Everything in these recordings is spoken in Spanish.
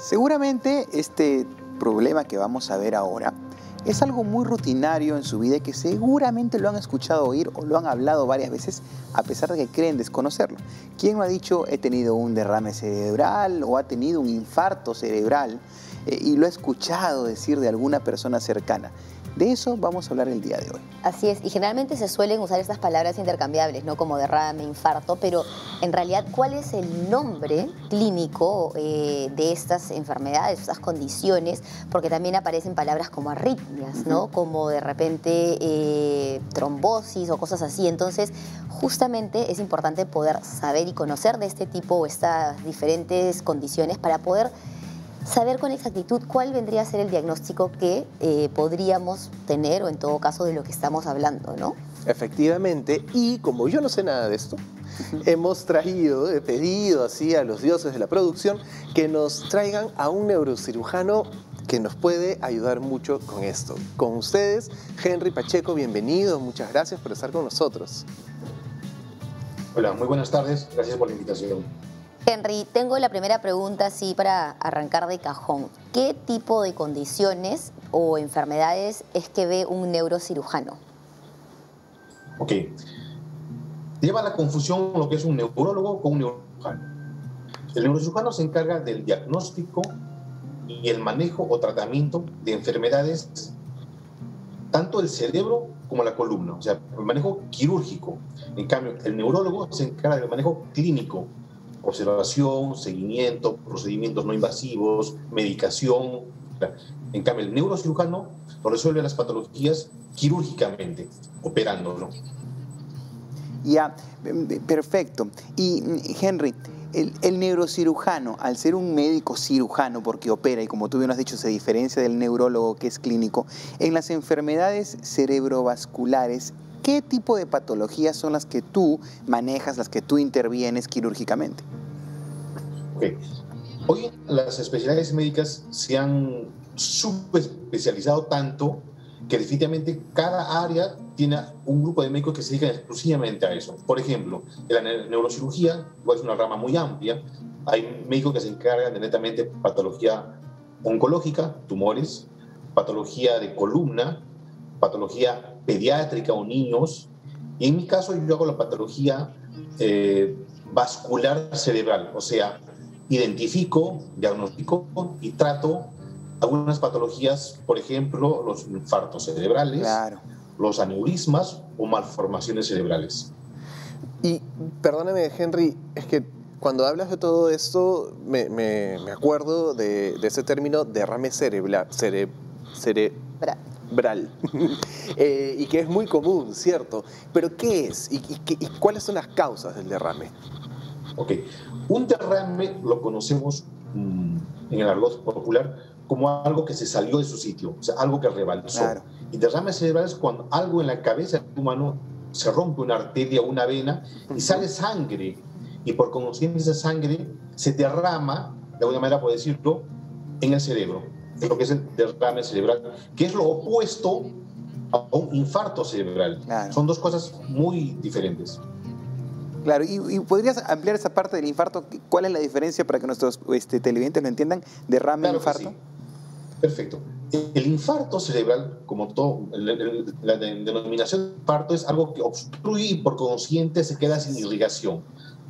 Seguramente este problema que vamos a ver ahora es algo muy rutinario en su vida y que seguramente lo han escuchado oír o lo han hablado varias veces a pesar de que creen desconocerlo. ¿Quién no ha dicho he tenido un derrame cerebral o ha tenido un infarto cerebral y lo ha escuchado decir de alguna persona cercana? De eso vamos a hablar el día de hoy. Así es, y generalmente se suelen usar estas palabras intercambiables, ¿no? Como derrame, infarto, pero en realidad, ¿cuál es el nombre clínico de estas enfermedades, estas condiciones? Porque también aparecen palabras como arritmias, ¿no? Como de repente trombosis o cosas así. Entonces, justamente es importante poder saber y conocer de este tipo o estas diferentes condiciones para poder saber con exactitud cuál vendría a ser el diagnóstico que podríamos tener o en todo caso de lo que estamos hablando, ¿no? Efectivamente, y como yo no sé nada de esto, he pedido así a los dioses de la producción que nos traigan a un neurocirujano que nos puede ayudar mucho con esto. Con ustedes, Henry Pacheco, bienvenido, muchas gracias por estar con nosotros. Hola, muy buenas tardes, gracias por la invitación. Henry, tengo la primera pregunta así para arrancar de cajón. ¿Qué tipo de condiciones o enfermedades es que ve un neurocirujano? Ok. Lleva a la confusión lo que es un neurólogo con un neurocirujano. El neurocirujano se encarga del diagnóstico y el manejo o tratamiento de enfermedades tanto del cerebro como la columna, o sea, el manejo quirúrgico. En cambio, el neurólogo se encarga del manejo clínico, observación, seguimiento, procedimientos no invasivos, medicación. En cambio, el neurocirujano lo resuelve las patologías quirúrgicamente, operándolo. Ya, perfecto. Y Henry, el neurocirujano, al ser un médico cirujano, porque opera, y como tú bien has dicho, se diferencia del neurólogo que es clínico, en las enfermedades cerebrovasculares, ¿qué tipo de patologías son las que tú manejas, las que tú intervienes quirúrgicamente? Okay. Hoy las especialidades médicas se han subespecializado tanto que definitivamente cada área tiene un grupo de médicos que se dedican exclusivamente a eso. Por ejemplo, en la neurocirugía es una rama muy amplia. Hay médicos que se encargan de netamente patología oncológica, tumores, patología de columna, patología pediátrica o niños. Y en mi caso yo hago la patología vascular cerebral, o sea, identifico, diagnostico y trato algunas patologías, por ejemplo, los infartos cerebrales, claro, los aneurismas o malformaciones cerebrales. Y perdóname, Henry, es que cuando hablas de todo esto me acuerdo de ese término derrame cerebral. Y que es muy común, ¿cierto? Pero ¿qué es? ¿Y cuáles son las causas del derrame? Ok, un derrame lo conocemos en el argot popular como algo que se salió de su sitio, o sea, algo que rebalsó. Claro. Y derrame cerebral es cuando algo en la cabeza del humano se rompe una arteria o una vena y sale sangre, y por consiguiente esa sangre se derrama, de alguna manera por decirlo, en el cerebro. Es lo que es el derrame cerebral, que es lo opuesto a un infarto cerebral. Claro. Son dos cosas muy diferentes. Claro, y ¿podrías ampliar esa parte del infarto? ¿Cuál es la diferencia para que nuestros televidentes lo entiendan? ¿Derrame, claro, infarto? Sí. Perfecto. El infarto cerebral, como todo, la denominación de infarto es algo que obstruye y por consiguiente se queda sin irrigación.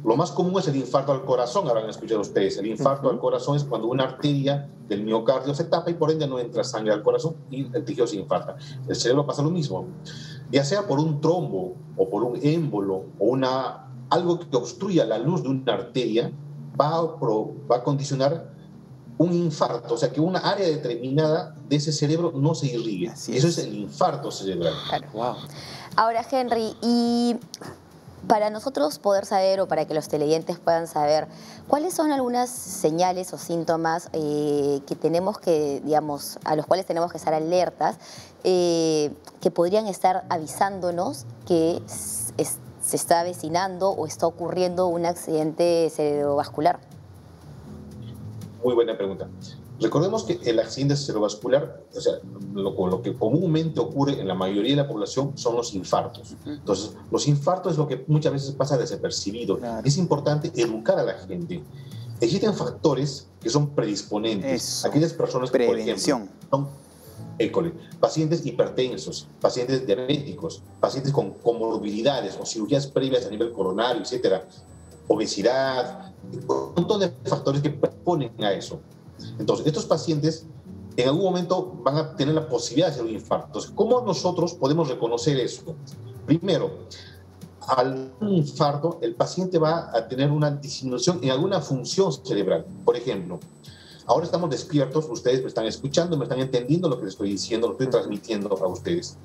Lo más común es el infarto al corazón, habrán escuchado ustedes. El infarto al corazón es cuando una arteria del miocardio se tapa y por ende no entra sangre al corazón y el tejido se infarta. El cerebro pasa lo mismo, ya sea por un trombo o por un émbolo o algo que obstruya la luz de una arteria, va a condicionar un infarto, o sea, que una área determinada de ese cerebro no se irrigue. Eso es el infarto cerebral. Claro. Wow. Ahora, Henry, y para nosotros poder saber o para que los televidentes puedan saber, ¿cuáles son algunas señales o síntomas que tenemos que, digamos, a los cuales tenemos que estar alertas, que podrían estar avisándonos que se está avecinando o está ocurriendo un accidente cerebrovascular? Muy buena pregunta. Recordemos que el accidente cerebrovascular, o sea, lo que comúnmente ocurre en la mayoría de la población son los infartos. Entonces, los infartos es lo que muchas veces pasa desapercibido. Claro. Es importante educar a la gente. existen factores que son predisponentes. Eso. Aquellas personas que, Prevención. por ejemplo, son pacientes hipertensos, pacientes diabéticos, pacientes con comorbilidades o cirugías previas a nivel coronario, etcétera, obesidad, un montón de factores que predisponen a eso. Entonces, estos pacientes en algún momento van a tener la posibilidad de hacer un infarto. Entonces, ¿cómo nosotros podemos reconocer eso? Primero, al infarto, el paciente va a tener una disminución en alguna función cerebral. Por ejemplo, ahora estamos despiertos, ustedes me están escuchando, me están entendiendo lo que les estoy diciendo, lo estoy transmitiendo a ustedes.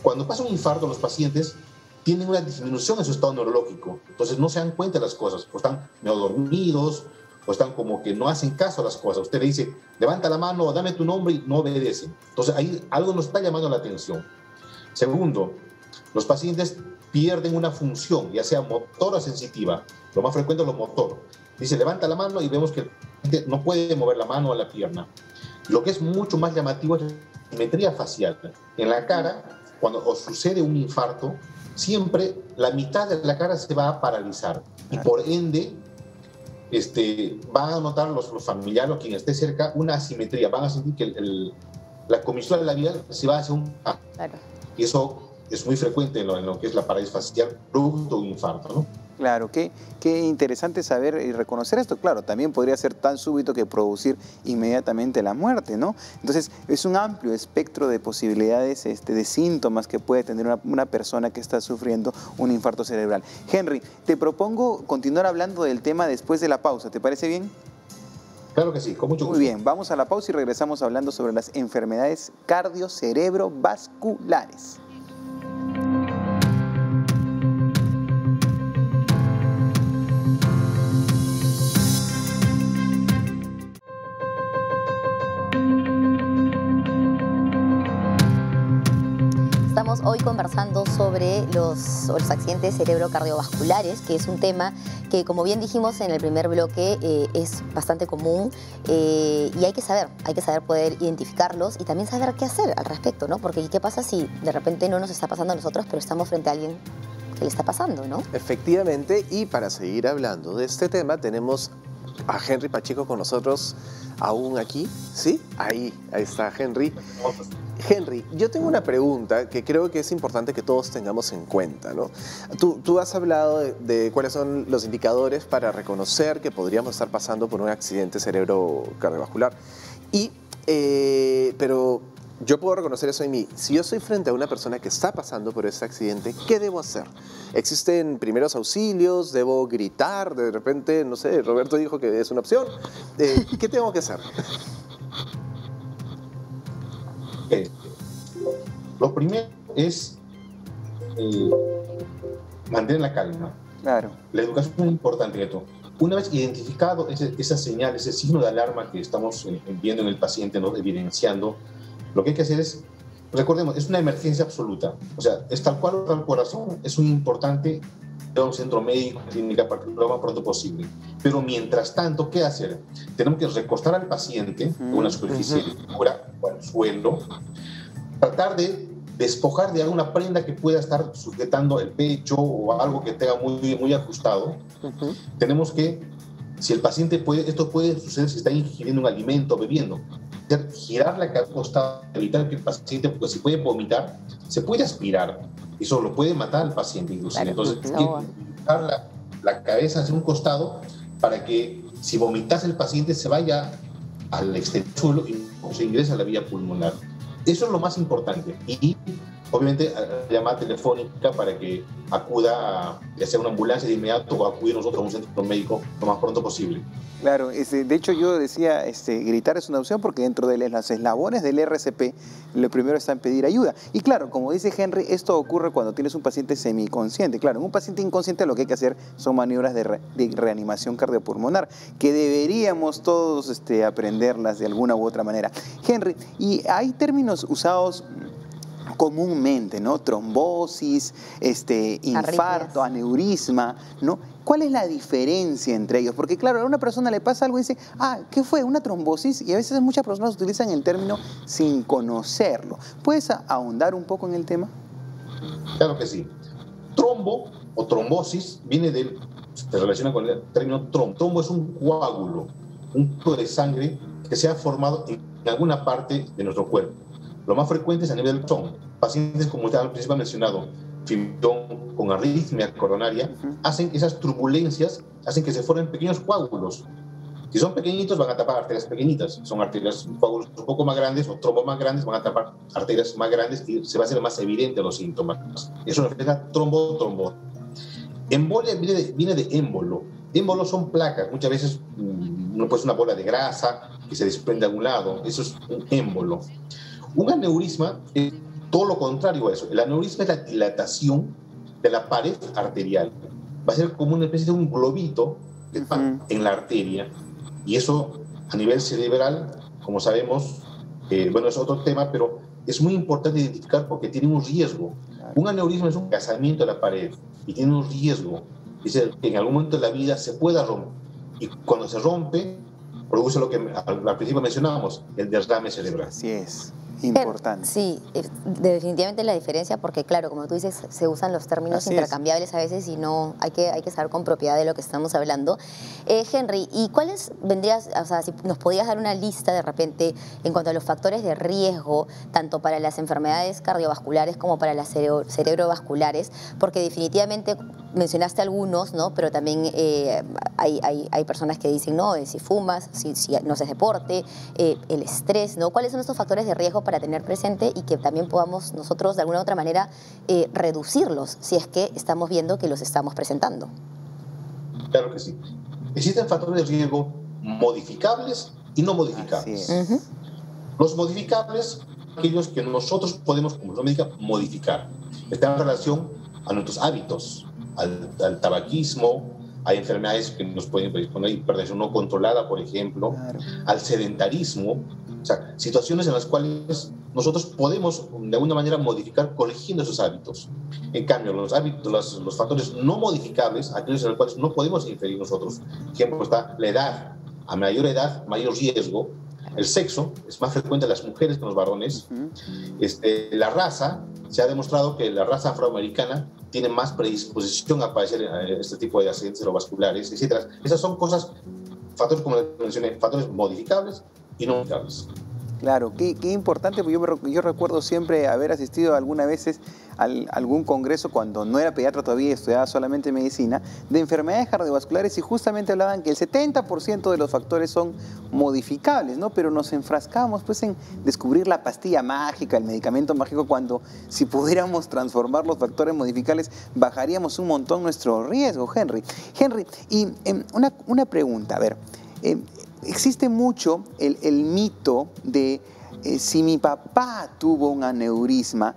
Cuando pasa un infarto, los pacientes tienen una disminución en su estado neurológico, entonces no se dan cuenta de las cosas, o están medio dormidos, o están como que no hacen caso a las cosas. Usted le dice, levanta la mano, dame tu nombre, y no obedecen. Entonces ahí algo nos está llamando la atención. Segundo, los pacientes pierden una función, ya sea motora o sensitiva. Lo más frecuente es lo motor. Dice, levanta la mano y vemos que el paciente no puede mover la mano o la pierna. Lo que es mucho más llamativo es la simetría facial. En la cara, cuando os sucede un infarto, siempre la mitad de la cara se va a paralizar. Y por ende, van a notar los familiares o quien esté cerca una asimetría. Van a sentir que la comisura labial se va hacia un... Claro. Y eso es muy frecuente en lo que es la parálisis facial producto de un infarto, ¿no? Claro, qué interesante saber y reconocer esto. Claro, también podría ser tan súbito que producir inmediatamente la muerte, ¿no? Entonces, es un amplio espectro de posibilidades, de síntomas que puede tener una persona que está sufriendo un infarto cerebral. Henry, te propongo continuar hablando del tema después de la pausa. ¿Te parece bien? Claro que sí, con mucho gusto. Muy bien, vamos a la pausa y regresamos hablando sobre las enfermedades cardiocerebrovasculares. Estamos hoy conversando sobre los accidentes cerebrocardiovasculares, que es un tema que, como bien dijimos en el primer bloque, es bastante común y hay que saber poder identificarlos y también saber qué hacer al respecto, ¿no? Porque ¿qué pasa si de repente no nos está pasando a nosotros, pero estamos frente a alguien que le está pasando, ¿no? Efectivamente, y para seguir hablando de este tema, tenemos a Henry Pacheco con nosotros aún aquí, ¿sí? Ahí está Henry. Henry, yo tengo una pregunta que creo que es importante que todos tengamos en cuenta, ¿no? Tú has hablado de cuáles son los indicadores para reconocer que podríamos estar pasando por un accidente cerebro-cardiovascular. Pero yo puedo reconocer eso en mí. Si yo estoy frente a una persona que está pasando por ese accidente, ¿qué debo hacer? ¿Existen primeros auxilios? ¿Debo gritar? De repente, no sé, Roberto dijo que es una opción. ¿Qué tengo que hacer? Lo primero es mantener la calma. Claro. La educación es muy importante en esto. Una vez identificado esa señal, ese signo de alarma que estamos viendo en el paciente, ¿no? Evidenciando, lo que hay que hacer es, recordemos, es una emergencia absoluta. O sea, es tal cual el corazón, es muy importante ir a un centro médico, clínica, para lo más pronto posible. Pero mientras tanto, ¿qué hacer? Tenemos que recostar al paciente en una superficie dura o al suelo, tratar de despojar de alguna prenda que pueda estar sujetando el pecho o algo que tenga muy ajustado. Tenemos que, si el paciente puede, esto puede suceder si está ingiriendo un alimento o bebiendo, girar la cabeza al costado, evitar que el paciente, porque si puede vomitar, se puede aspirar. Eso lo puede matar al paciente inclusive. Claro, entonces, girar la cabeza hacia un costado para que si vomitas el paciente se vaya al exterior suelo y no se ingresa a la vía pulmonar. Eso es lo más importante. Y obviamente llamada telefónica para que acuda ya sea una ambulancia de inmediato o acude nosotros a un centro médico lo más pronto posible. Claro, de hecho yo decía, gritar es una opción porque dentro de los eslabones del RCP, lo primero está en pedir ayuda. Y claro, como dice Henry, esto ocurre cuando tienes un paciente semiconsciente. Claro, en un paciente inconsciente lo que hay que hacer son maniobras de reanimación cardiopulmonar, que deberíamos todos aprenderlas de alguna u otra manera. Henry, y hay términos usados comúnmente, ¿no? Trombosis, infarto, aneurisma, ¿no? ¿Cuál es la diferencia entre ellos? Porque claro, a una persona le pasa algo y dice, ¿qué fue? ¿Una trombosis? Y a veces muchas personas utilizan el término sin conocerlo. ¿Puedes ahondar un poco en el tema? Claro que sí. Trombo o trombosis viene del se relaciona con el término trombo. Trombo es un coágulo, un tipo de sangre que se ha formado en alguna parte de nuestro cuerpo. Lo más frecuente es a nivel del corazón. Pacientes, como usted al principio ha mencionado, fibrón con arritmia coronaria, hacen esas turbulencias, hacen que se formen pequeños coágulos. Si son pequeñitos, van a tapar arterias pequeñitas. Son arterias, coágulos un poco más grandes o trombos más grandes, van a tapar arterias más grandes y se va a hacer más evidente los síntomas. Eso refleja trombo. Embolia viene de émbolo. Émbolos son placas, muchas veces una bola de grasa que se desprende a un lado. Eso es un émbolo. Un aneurisma es todo lo contrario a eso. El aneurisma es la dilatación de la pared arterial. Va a ser como una especie de un globito que va en la arteria. Y eso a nivel cerebral, como sabemos, es otro tema, pero es muy importante identificar porque tiene un riesgo. Un aneurisma es un engasamiento de la pared y tiene un riesgo. Dice que en algún momento de la vida se pueda romper. Y cuando se rompe, produce lo que al principio mencionábamos, el derrame cerebral. Así es. Importante. Sí, definitivamente la diferencia, porque claro, como tú dices, se usan los términos intercambiables a veces y no hay que saber con propiedad de lo que estamos hablando. Henry, ¿y cuáles vendrías, o sea, si nos podías dar una lista de repente en cuanto a los factores de riesgo, tanto para las enfermedades cardiovasculares como para las cerebrovasculares? Porque definitivamente mencionaste algunos, ¿no? Pero también hay personas que dicen, no, si fumas, si no haces deporte, el estrés, ¿no? ¿Cuáles son estos factores de riesgo para tener presente y que también podamos nosotros de alguna u otra manera reducirlos si es que estamos viendo que los estamos presentando? Claro que sí. Existen factores de riesgo modificables y no modificables. Los modificables, aquellos que nosotros podemos, como lo médica, modificar. Están en relación a nuestros hábitos, al tabaquismo, hay enfermedades que nos pueden predisponer a hipertensión no controlada, por ejemplo, al sedentarismo, o sea, situaciones en las cuales nosotros podemos de alguna manera modificar corrigiendo esos hábitos. En cambio, los hábitos, los factores no modificables, aquellos en los cuales no podemos interferir nosotros, por ejemplo, está la edad. A mayor edad, mayor riesgo. El sexo es más frecuente en las mujeres que en los varones. La raza, se ha demostrado que la raza afroamericana tiene más predisposición a padecer este tipo de accidentes cerebrovasculares, etc. Esas son cosas, factores como mencioné, factores modificables y no modificables. Claro, qué importante, porque yo recuerdo siempre haber asistido algunas veces a algún congreso cuando no era pediatra todavía y estudiaba solamente medicina, de enfermedades cardiovasculares y justamente hablaban que el 70% de los factores son modificables, ¿no? Pero nos enfrascábamos pues en descubrir la pastilla mágica, el medicamento mágico, cuando si pudiéramos transformar los factores modificables bajaríamos un montón nuestro riesgo, Henry. Henry, y una pregunta, a ver, existe mucho el mito de si mi papá tuvo un aneurisma,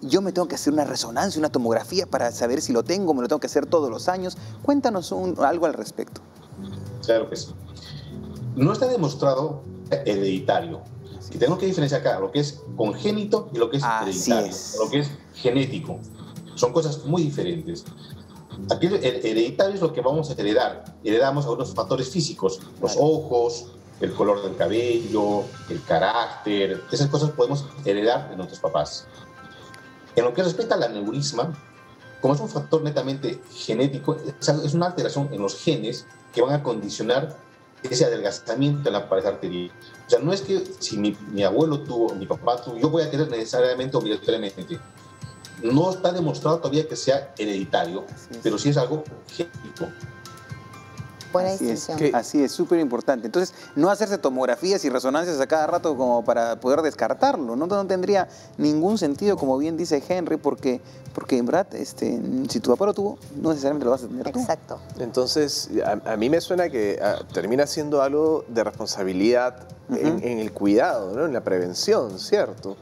yo me tengo que hacer una resonancia, una tomografía para saber si lo tengo, me lo tengo que hacer todos los años. Cuéntanos algo al respecto. Claro que sí. No está demostrado hereditario. Y tenemos que diferenciar acá lo que es congénito y lo que es hereditario, lo que es genético. Son cosas muy diferentes. Aquí el hereditario es lo que vamos a heredar. Heredamos algunos factores físicos, los ojos, el color del cabello, el carácter. Esas cosas podemos heredar de nuestros papás. En lo que respecta al aneurisma, como es un factor netamente genético, es una alteración en los genes que van a condicionar ese adelgazamiento en la pared arterial. O sea, no es que si mi abuelo tuvo, mi papá tuvo, yo voy a tener necesariamente, obligatoriamente. No está demostrado todavía que sea hereditario, pero sí es algo genético. Buena distinción. Así es, súper importante. Entonces, no hacerse tomografías y resonancias a cada rato como para poder descartarlo. No tendría ningún sentido, como bien dice Henry, porque en verdad, si tu papá lo tuvo, no necesariamente lo vas a tener tú. Exacto. Entonces, a mí me suena que termina siendo algo de responsabilidad en el cuidado, ¿no? En la prevención, ¿cierto?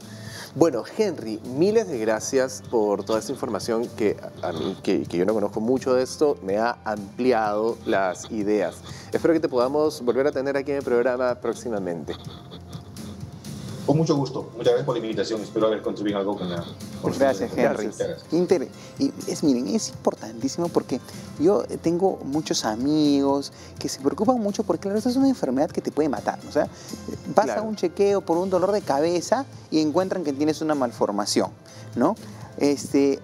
Bueno, Henry, miles de gracias por toda esta información que a mí, que yo no conozco mucho de esto, me ha ampliado las ideas. Espero que te podamos volver a tener aquí en el programa próximamente. Con mucho gusto. Muchas gracias por la invitación. Espero haber contribuido algo con la... Gracias, Henry. Miren, es importantísimo porque yo tengo muchos amigos que se preocupan mucho porque, claro, esta es una enfermedad que te puede matar. O sea, vas a un chequeo por un dolor de cabeza y encuentran que tienes una malformación, ¿no?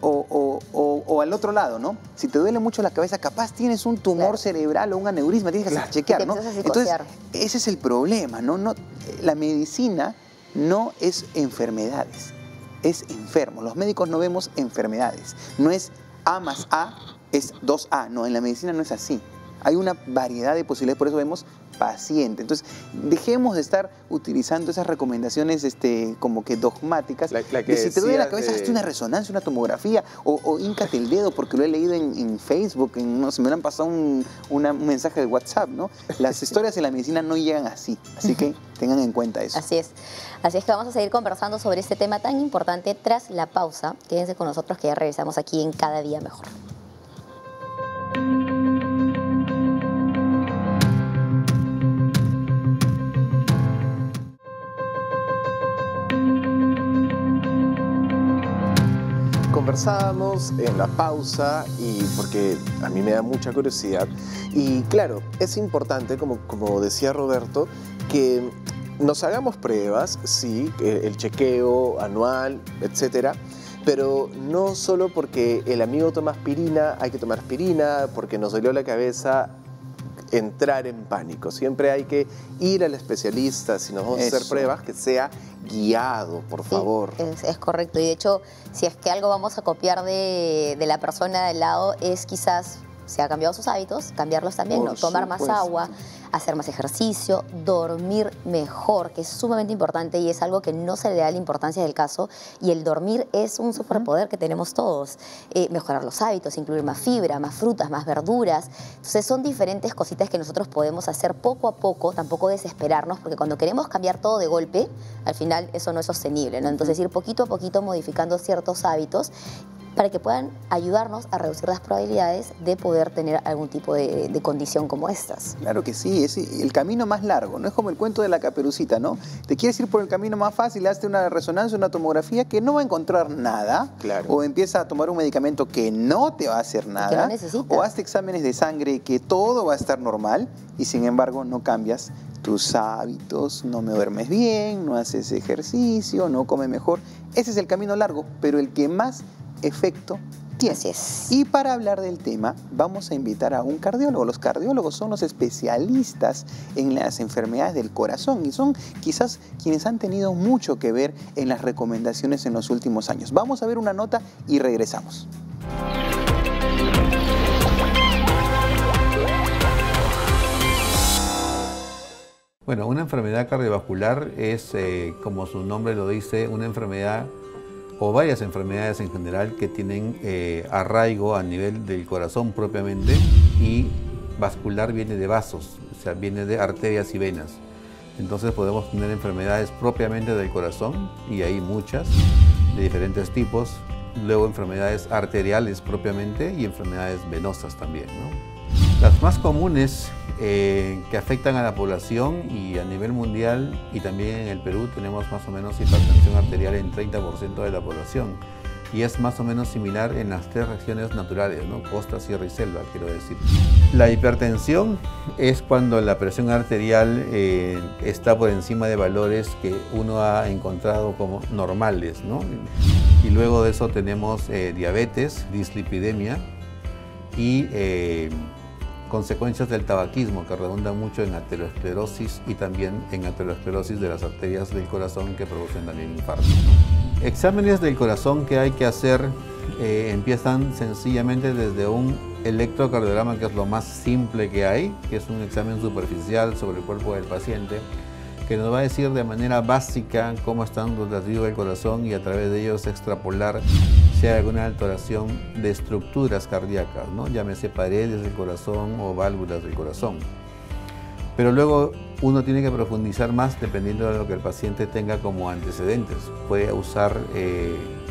o al otro lado, ¿no? Si te duele mucho la cabeza, capaz tienes un tumor cerebral o un aneurisma, tienes que chequear, ¿no? Entonces, ese es el problema, ¿no? La medicina no es enfermedades, es enfermo. Los médicos no vemos enfermedades. No es A más A, es 2A. No, en la medicina no es así. Hay una variedad de posibilidades, por eso vemos paciente. Entonces, dejemos de estar utilizando esas recomendaciones como que dogmáticas. De si te duele la cabeza, hazte una resonancia, una tomografía, o híncate el dedo, porque lo he leído en Facebook, no, se me han pasado un mensaje de WhatsApp, ¿no? Las historias en la medicina no llegan así, así que tengan en cuenta eso. Así es. Así es que vamos a seguir conversando sobre este tema tan importante tras la pausa. Quédense con nosotros que ya regresamos aquí en Cada Día Mejor. Conversábamos en la pausa y porque a mí me da mucha curiosidad y claro, es importante, como decía Roberto, que nos hagamos pruebas, sí, el chequeo anual, etcétera, pero no solo porque el amigo toma aspirina, hay que tomar aspirina, porque nos dolió la cabeza, entrar en pánico. Siempre hay que ir al especialista, si nos vamos a hacer pruebas, que sea guiado, por favor. Es correcto. Y de hecho, si es que algo vamos a copiar de la persona de al lado, es quizás, si ha cambiado sus hábitos, cambiarlos también, ¿no? Tomar más agua, hacer más ejercicio, dormir mejor, que es sumamente importante y es algo que no se le da la importancia del caso. Y el dormir es un superpoder que tenemos todos. Mejorar los hábitos, incluir más fibra, más frutas, más verduras. Entonces son diferentes cositas que nosotros podemos hacer poco a poco, tampoco desesperarnos, porque cuando queremos cambiar todo de golpe, al final eso no es sostenible, ¿no? Entonces ir poquito a poquito modificando ciertos hábitos para que puedan ayudarnos a reducir las probabilidades de poder tener algún tipo de condición como estas. Claro que sí, es el camino más largo, no es como el cuento de la Caperucita, ¿no? Te quieres ir por el camino más fácil, hazte una resonancia, una tomografía que no va a encontrar nada, o empieza a tomar un medicamento que no te va a hacer nada, o hazte exámenes de sangre que todo va a estar normal y sin embargo no cambias tus hábitos, no me duermes bien, no haces ejercicio, no comes mejor. Ese es el camino largo, pero el que más efecto tiene. Así es. Y para hablar del tema, vamos a invitar a un cardiólogo. Los cardiólogos son los especialistas en las enfermedades del corazón y son quizás quienes han tenido mucho que ver en las recomendaciones en los últimos años. Vamos a ver una nota y regresamos. Bueno, una enfermedad cardiovascular es, como su nombre lo dice, una enfermedad o varias enfermedades en general que tienen arraigo a nivel del corazón propiamente, y vascular viene de vasos, o sea, viene de arterias y venas. Entonces podemos tener enfermedades propiamente del corazón, y hay muchas de diferentes tipos, luego enfermedades arteriales propiamente y enfermedades venosas también, ¿no? Las más comunes que afectan a la población y a nivel mundial, y también en el Perú tenemos más o menos hipertensión arterial en 30% de la población, y es más o menos similar en las tres regiones naturales, ¿no? Costa, sierra y selva, quiero decir. La hipertensión es cuando la presión arterial está por encima de valores que uno ha encontrado como normales, ¿no? Y luego de eso tenemos diabetes, dislipidemia y consecuencias del tabaquismo, que redundan mucho en aterosclerosis y también en aterosclerosis de las arterias del corazón, que producen también infartos. Exámenes del corazón que hay que hacer empiezan sencillamente desde un electrocardiograma, que es lo más simple que hay, que es un examen superficial sobre el cuerpo del paciente, que nos va a decir de manera básica cómo están los latidos del corazón y a través de ellos extrapolar si hay alguna alteración de estructuras cardíacas, ¿no? Llámese paredes del corazón o válvulas del corazón. Pero luego uno tiene que profundizar más dependiendo de lo que el paciente tenga como antecedentes. Puede usar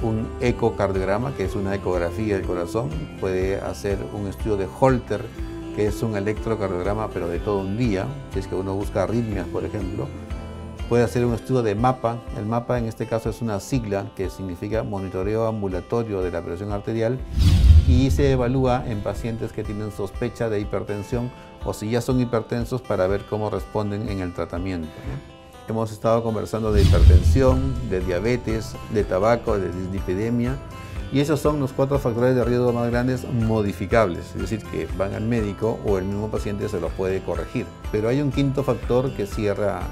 un ecocardiograma, que es una ecografía del corazón, puede hacer un estudio de Holter, que es un electrocardiograma pero de todo un día, si es que uno busca arritmias, por ejemplo. Puede hacer un estudio de MAPA. El MAPA en este caso es una sigla que significa monitoreo ambulatorio de la presión arterial, y se evalúa en pacientes que tienen sospecha de hipertensión o si ya son hipertensos, para ver cómo responden en el tratamiento. Hemos estado conversando de hipertensión, de diabetes, de tabaco, de dislipidemia, Y esos son los 4 factores de riesgo más grandes modificables, es decir, que van al médico o el mismo paciente se los puede corregir. Pero hay un quinto factor que cierra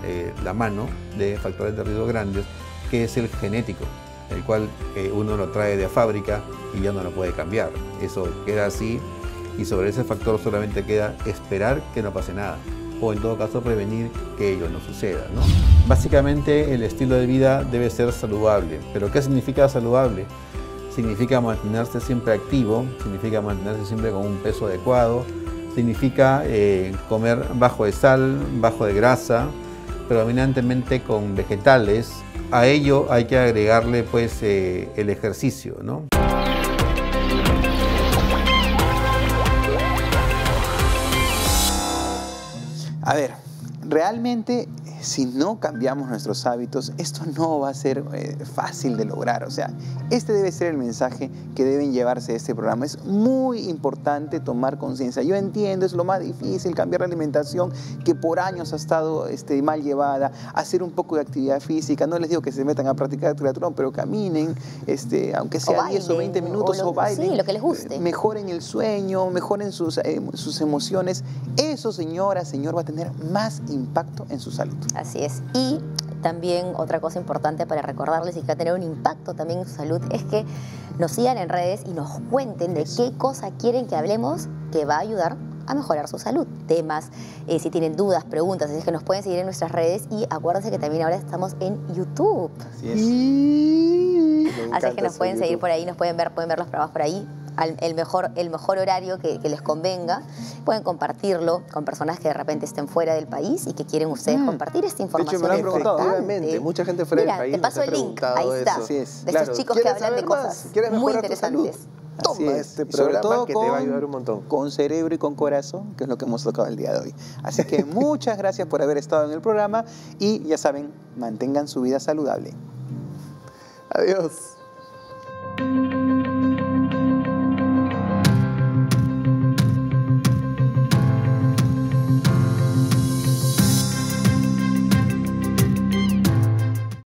la mano de factores de riesgo grandes, que es el genético, el cual uno lo trae de fábrica y ya no lo puede cambiar. Eso queda así y sobre ese factor solamente queda esperar que no pase nada, o en todo caso prevenir que ello no suceda, ¿no? Básicamente el estilo de vida debe ser saludable. ¿Pero qué significa saludable? Significa mantenerse siempre activo, significa mantenerse siempre con un peso adecuado, significa comer bajo de sal, bajo de grasa, predominantemente con vegetales. A ello hay que agregarle pues el ejercicio, ¿no? A ver, realmente si no cambiamos nuestros hábitos, esto no va a ser fácil de lograr. O sea, este debe ser el mensaje que deben llevarse de este programa. Es muy importante tomar conciencia. Yo entiendo, es lo más difícil, cambiar la alimentación que por años ha estado mal llevada, hacer un poco de actividad física. No les digo que se metan a practicar triatlón, pero caminen, aunque sea 10 o 20 minutos o bailen. Sí, lo que les guste. Mejoren el sueño, mejoren sus emociones. Eso, señora, señor, va a tener más impacto en su salud. Así es. Y también otra cosa importante para recordarles y que va a tener un impacto también en su salud es que nos sigan en redes y nos cuenten de qué cosa quieren que hablemos que va a ayudar a mejorar su salud. Temas, si tienen dudas, preguntas, así es que nos pueden seguir en nuestras redes y acuérdense que también ahora estamos en YouTube. Así es. Así es que nos pueden seguir por ahí, nos pueden ver los programas por ahí. El mejor horario que les convenga. Pueden compartirlo con personas que de repente estén fuera del país y que quieren ustedes compartir esta información. De hecho, me lo han preguntado. Efectivamente, mucha gente fuera del país. Te paso el link, ahí está. Así es. De estos chicos que hablan de cosas muy interesantes. Toma este programa que te va a ayudar un montón. Con cerebro y con corazón, que es lo que hemos tocado el día de hoy. Así que muchas gracias por haber estado en el programa y ya saben, mantengan su vida saludable. Adiós.